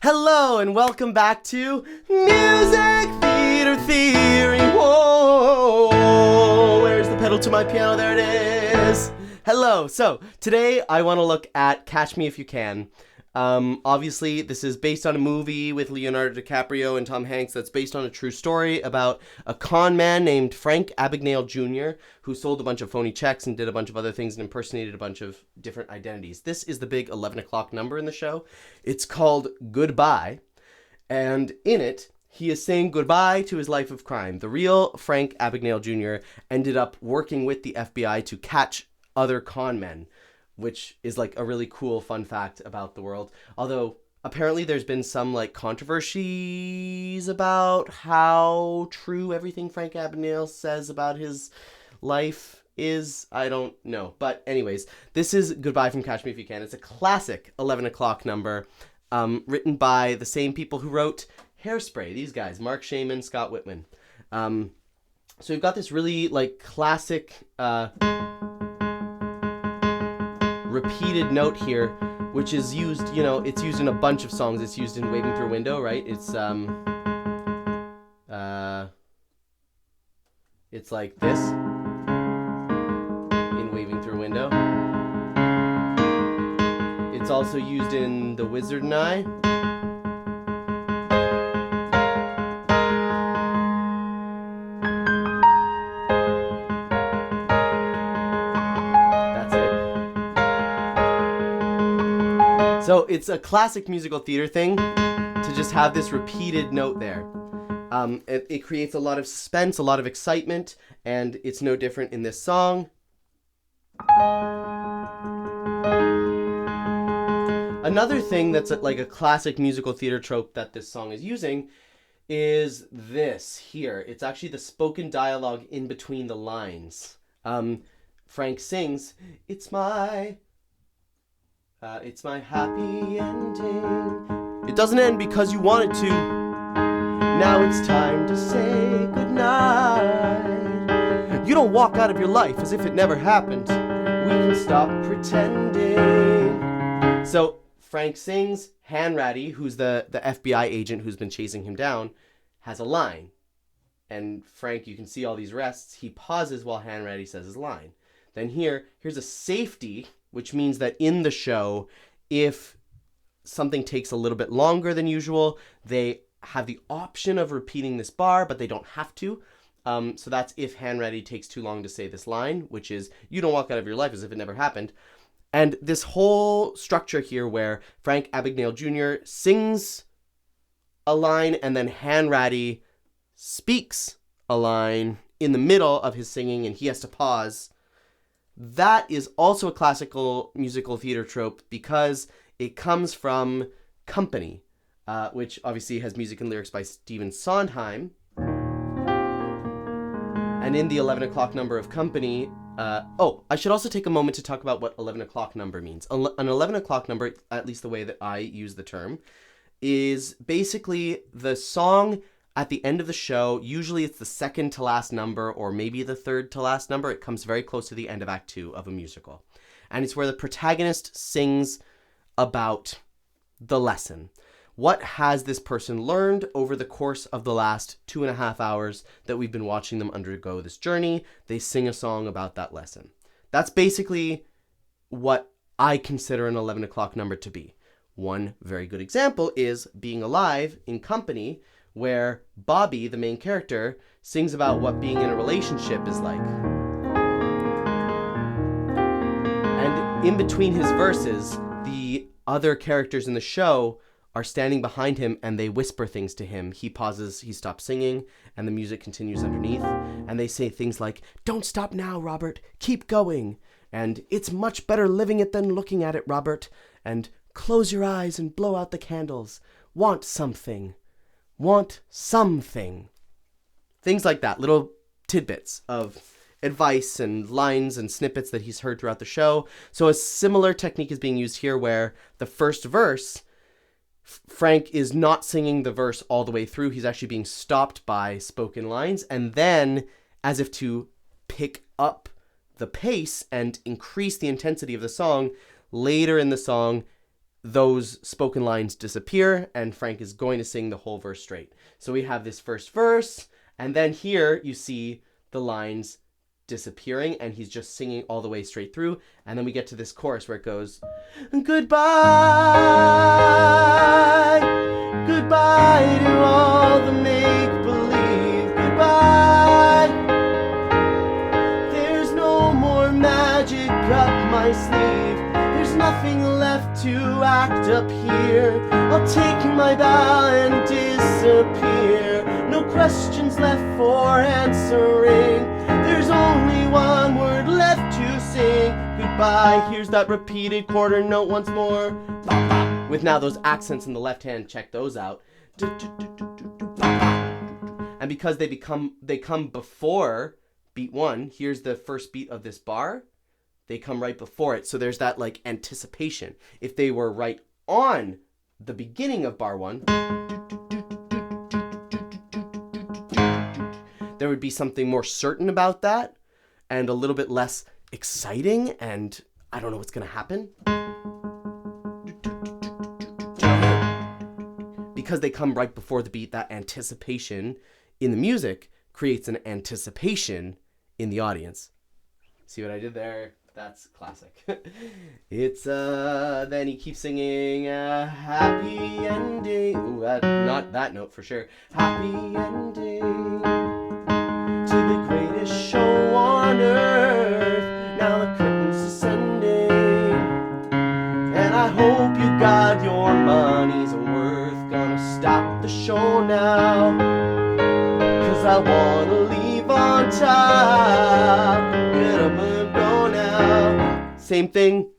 Hello and welcome back to Music Theater Theory. Whoa, where's the pedal to my piano? There it is. Hello. So today I want to look at Catch Me If You Can. Obviously, this is based on a movie with Leonardo DiCaprio and Tom Hanks that's based on a true story about a con man named Frank Abagnale Jr. who sold a bunch of phony checks and did a bunch of other things and impersonated a bunch of different identities. This is the big 11 o'clock number in the show. It's called Goodbye, and in it, he is saying goodbye to his life of crime. The real Frank Abagnale Jr. ended up working with the FBI to catch other con men, which is like a really cool fun fact about the world. Although apparently there's been some like controversies about how true everything Frank Abagnale says about his life is. I don't know. But anyways, this is Goodbye from Catch Me If You Can. It's a classic 11 o'clock number written by the same people who wrote Hairspray. These guys, Mark Shaman, Scott Whitman. So we've got this really like classic repeated note here, which is used, it's used in a bunch of songs. It's used in Waving Through a Window, right? It's like this in Waving Through a Window. It's also used in The Wizard and I. So it's a classic musical theater thing to just have this repeated note there. It creates a lot of suspense, a lot of excitement, and it's no different in this song. Another thing that's like a classic musical theater trope that this song is using is this here. It's actually the spoken dialogue in between the lines. Frank sings, it's my happy ending. It doesn't end because you want it to. Now it's time to say goodnight. You don't walk out of your life as if it never happened. We can stop pretending. So Frank sings. Hanratty, who's the FBI agent who's been chasing him down, has a line. And Frank, you can see all these rests. He pauses while Hanratty says his line. Then here's a safety, which means that in the show, if something takes a little bit longer than usual, they have the option of repeating this bar, but they don't have to. So that's if Hanratty takes too long to say this line, which is, you don't walk out of your life as if it never happened. And this whole structure here where Frank Abagnale Jr. sings a line and then Hanratty speaks a line in the middle of his singing and he has to pause. That is also a classical musical theater trope because it comes from Company, which obviously has music and lyrics by Stephen Sondheim. And in the 11 o'clock number of Company, I should also take a moment to talk about what 11 o'clock number means. An 11 o'clock number, at least the way that I use the term, is basically the song at the end of the show. Usually it's the second to last number or maybe the third to last number. It comes very close to the end of Act 2 of a musical. And it's where the protagonist sings about the lesson. What has this person learned over the course of the last 2.5 hours that we've been watching them undergo this journey? They sing a song about that lesson. That's basically what I consider an 11 o'clock number to be. One very good example is Being Alive in Company, where Bobby, the main character, sings about what being in a relationship is like. And in between his verses, the other characters in the show are standing behind him and they whisper things to him. He pauses, he stops singing, and the music continues underneath. And they say things like, "Don't stop now, Robert, keep going." And "It's much better living it than looking at it, Robert." And "Close your eyes and blow out the candles. Want something. Want something." Things like that, little tidbits of advice and lines and snippets that he's heard throughout the show. So a similar technique is being used here where the first verse, Frank is not singing the verse all the way through. He's actually being stopped by spoken lines. And then, as if to pick up the pace and increase the intensity of the song, later in the song, those spoken lines disappear, and Frank is going to sing the whole verse straight. So we have this first verse, and then here you see the lines disappearing, and he's just singing all the way straight through, and then we get to this chorus where it goes, goodbye, goodbye to all the make-believe, goodbye, there's no more magic up my sleeve, there's nothing left to act up here, I'll take my bow and disappear, no questions left for answering, there's only one word left to sing, goodbye. Here's that repeated quarter note once more, with now those accents in the left hand, check those out. And because they come before beat 1, here's the first beat of this bar, they come right before it, so there's that like anticipation. If they were right on the beginning of bar 1, there would be something more certain about that and a little bit less exciting, and I don't know what's going to happen. Because they come right before the beat, that anticipation in the music creates an anticipation in the audience. See what I did there? That's classic. It's then he keeps singing happy ending. Ooh, not that note for sure. Happy ending to the greatest show on earth. Now the curtain's descending, and I hope you got your money's worth. Gonna stop the show now, 'cause I wanna leave on top. Get up and go now. Same thing.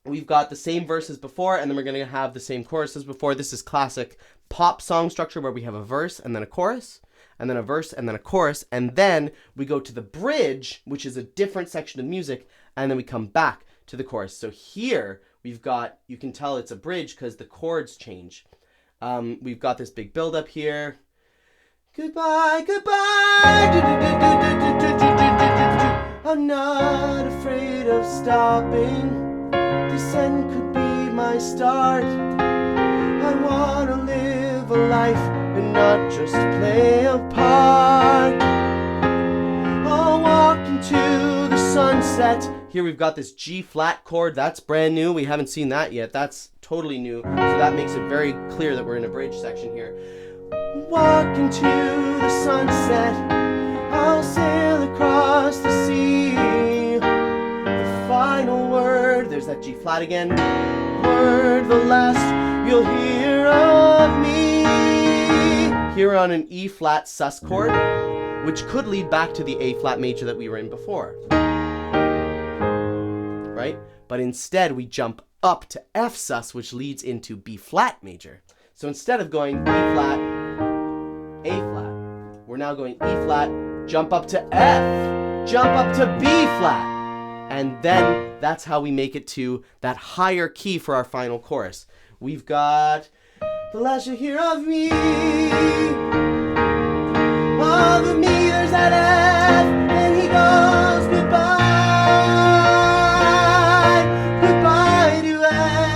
We've got the same verses before, and then we're gonna have the same choruses before. This is classic pop song structure where we have a verse and then a chorus, and then a verse and then a chorus, and then we go to the bridge, which is a different section of music, and then we come back to the chorus. So here we've got, you can tell it's a bridge because the chords change. We've got this big build up here. Goodbye, goodbye. I'm not afraid of stopping. This end could be my start. I want to live a life and not just play a part. I'll walk into the sunset. Here we've got this G flat chord. That's brand new. We haven't seen that yet. That's totally new. So that makes it very clear that we're in a bridge section here. Walk into the sunset. I'll sail across the sea. The final word. There's that G flat again. Word, the last you'll hear of me. Here on an E flat sus chord, which could lead back to the A flat major that we were in before. Right? But instead we jump up to F sus, which leads into B flat major. So instead of going B flat, A flat, we're now going E flat, jump up to F, jump up to B flat. And then that's how we make it to that higher key for our final chorus. We've got the last you hear of me. Of me, there's that F. Then he goes goodbye. Goodbye to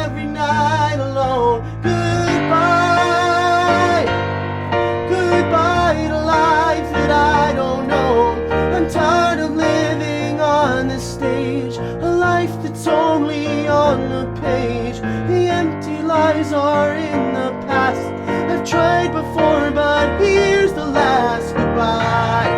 every night alone. Goodbye. Goodbye to life that I don't know. I'm tired of living on this stage. A life that's only on the page. The empty lies are in the past. I've tried before, but here's the last goodbye.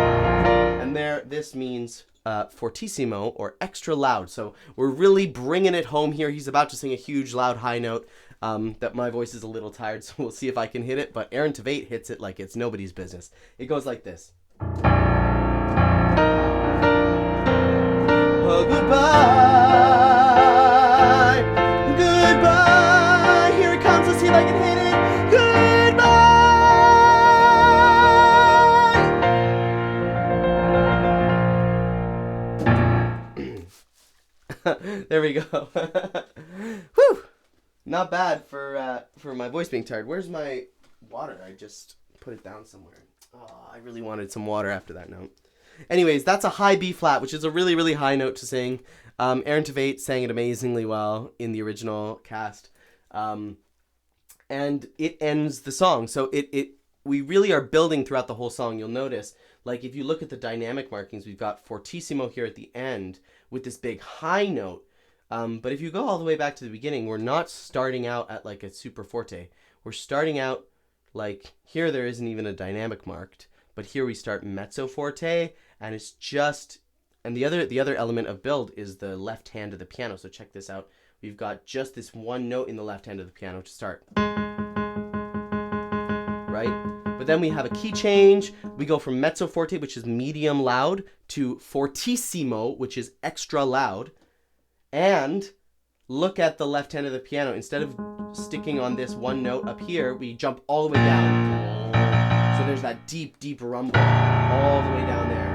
And there, this means fortissimo, or extra loud. So we're really bringing it home here. He's about to sing a huge, loud, high note. That my voice is a little tired, so we'll see if I can hit it. But Aaron Tveit hits it like it's nobody's business. It goes like this. Oh, goodbye. Goodbye. Here it comes. Let's see if I can hit it. Goodbye. There we go. Whew. Not bad for my voice being tired. Where's my water? I just put it down somewhere. Oh, I really wanted some water after that note. Anyways, that's a high B flat, which is a really, really high note to sing. Aaron Tveit sang it amazingly well in the original cast. And it ends the song. So we really are building throughout the whole song. You'll notice, like, if you look at the dynamic markings, we've got fortissimo here at the end with this big high note. But if you go all the way back to the beginning, we're not starting out at like a super forte. We're starting out like here there isn't even a dynamic marked, but here we start mezzo forte, and it's just, and the other element of build is the left hand of the piano. So check this out. We've got just this one note in the left hand of the piano to start. Right? But then we have a key change. We go from mezzo forte, which is medium loud, to fortissimo, which is extra loud. And look at the left hand of the piano. Instead of sticking on this one note up here, we jump all the way down. So there's that deep, deep rumble all the way down there.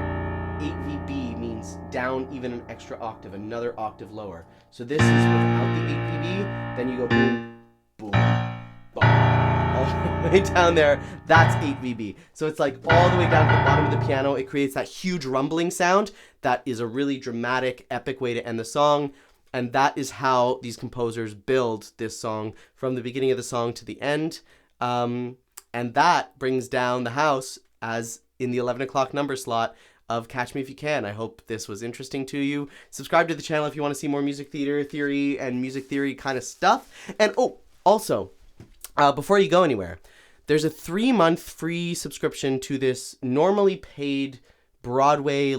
8VB means down even an extra octave, another octave lower. So this is without the 8VB, then you go boom, boom, boom, all the way down there. That's 8VB. So it's like all the way down to the bottom of the piano. It creates that huge rumbling sound that is a really dramatic, epic way to end the song. And that is how these composers build this song from the beginning of the song to the end. And that brings down the house as in the 11 o'clock number slot of Catch Me If You Can. I hope this was interesting to you. Subscribe to the channel if you want to see more music theory and music theory kind of stuff. And also, before you go anywhere, there's a 3-month free subscription to this normally paid Broadway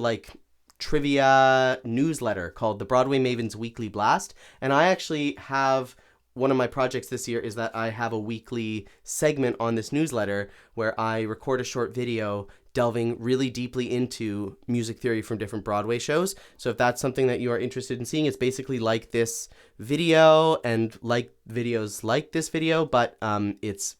trivia newsletter called the Broadway Maven's Weekly Blast. And I actually have, one of my projects this year is that I have a weekly segment on this newsletter where I record a short video delving really deeply into music theory from different Broadway shows. So if that's something that you are interested in seeing, it's basically like this video and like videos like this video, but it's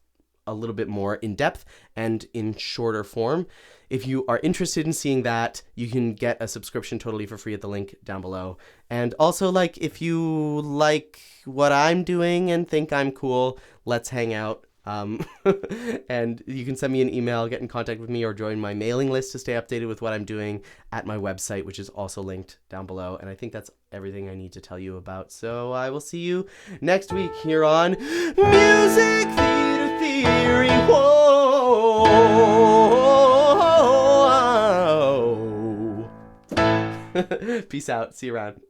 a little bit more in depth and in shorter form. If you are interested in seeing that, you can get a subscription totally for free at the link down below. And also, if you like what I'm doing and think I'm cool, let's hang out. And you can send me an email, get in contact with me, or join my mailing list to stay updated with what I'm doing at my website, which is also linked down below. And I think that's everything I need to tell you about. So I will see you next week here on Music Theory. Whoa. Peace out. See you around.